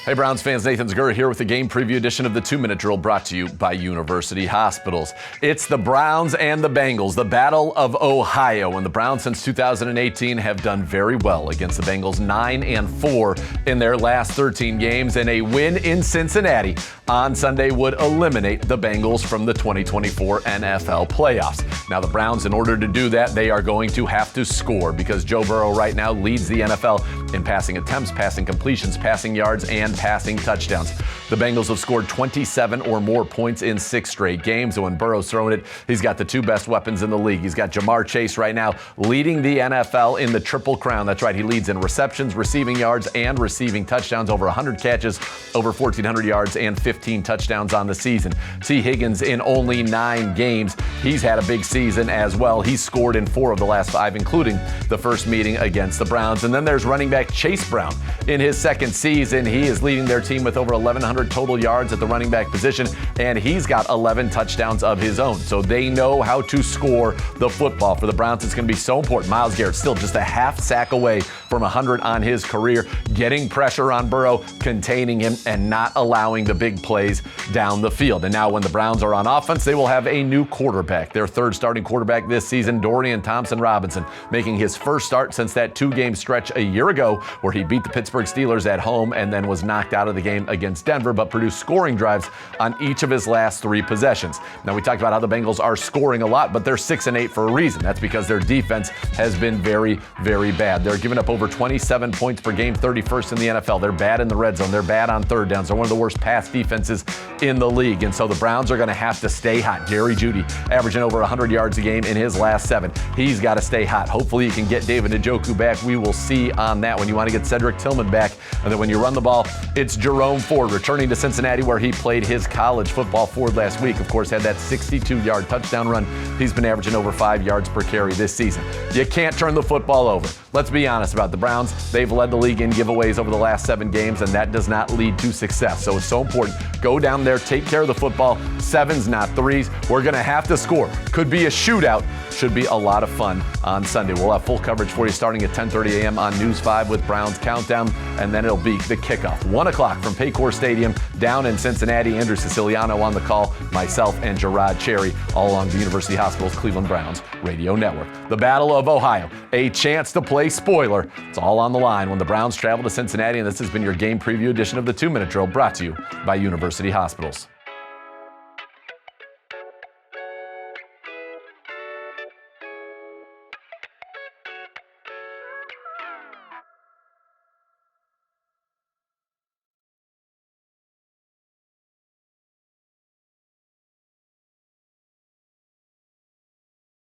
Hey Browns fans, Nathan Zegura here with the game preview edition of the 2-Minute Drill brought to you by University Hospitals. It's the Browns and the Bengals, the Battle of Ohio. And the Browns since 2018 have done very well against the Bengals, 9-4 in their last 13 games. And a win in Cincinnati on Sunday would eliminate the Bengals from the 2024 NFL playoffs. Now the Browns, in order to do that, they are going to have to score because Joe Burrow right now leads the NFL in passing attempts, passing completions, passing yards, and passing touchdowns. The Bengals have scored 27 or more points in 6 straight games. And when Burrow's throwing it, he's got the 2 best weapons in the league. He's got Jamar Chase right now leading the NFL in the Triple Crown. That's right, he leads in receptions, receiving yards, and receiving touchdowns. Over 100 catches, over 1,400 yards, and 15 touchdowns on the season. T. Higgins in only 9 games. He's had a big season as well. He's scored in 4 of the last 5, including the first meeting against the Browns. And then there's running back Chase Brown. In his second season, he is leading their team with over 1,100 total yards at the running back position, and he's got 11 touchdowns of his own. So they know how to score the football. For the Browns, it's going to be so important. Myles Garrett still just a half sack away from 100 on his career, getting pressure on Burrow, containing him, and not allowing the big plays down the field. And now when the Browns are on offense, they will have a new quarterback. Their third starting quarterback this season, Dorian Thompson-Robinson, making his first start since that 2-game stretch a year ago where he beat the Pittsburgh Steelers at home and then was knocked out of the game against Denver, but produced scoring drives on each of his last 3 possessions. Now, we talked about how the Bengals are scoring a lot, but they're 6-8 for a reason. That's because their defense has been very, very bad. They're giving up over 27 points per game, 31st in the NFL. They're bad in the red zone. They're bad on third downs. They're one of the worst pass defenses in the league. And so the Browns are going to have to stay hot. Jerry Jeudy averaging over 100 yards a game in his last 7. He's got to stay hot. Hopefully you can get David Njoku back. We will see on that one. You want to get Cedric Tillman back. And then when you run the ball, it's Jerome Ford returning to Cincinnati where he played his college football. Ford last week, of course, had that 62-yard touchdown run. He's been averaging over 5 yards per carry this season. You can't turn the football over. Let's be honest about the Browns. They've led the league in giveaways over the last 7 games, and that does not lead to success. So it's so important. Go down there, take care of the football. 7s, not 3s. We're going to have to score. Could be a shootout. Should be a lot of fun on Sunday. We'll have full coverage for you starting at 10:30 a.m. on News 5 with Browns Countdown, and then it'll be the kickoff. 1 o'clock from Paycor Stadium down in Cincinnati. Andrew Siciliano on the call, myself and Gerard Cherry, all along the University Hospitals Cleveland Browns radio network. The Battle of Ohio, a chance to play spoiler. It's all on the line when the Browns travel to Cincinnati, and this has been your game preview edition of the 2-Minute Drill brought to you by University Hospitals.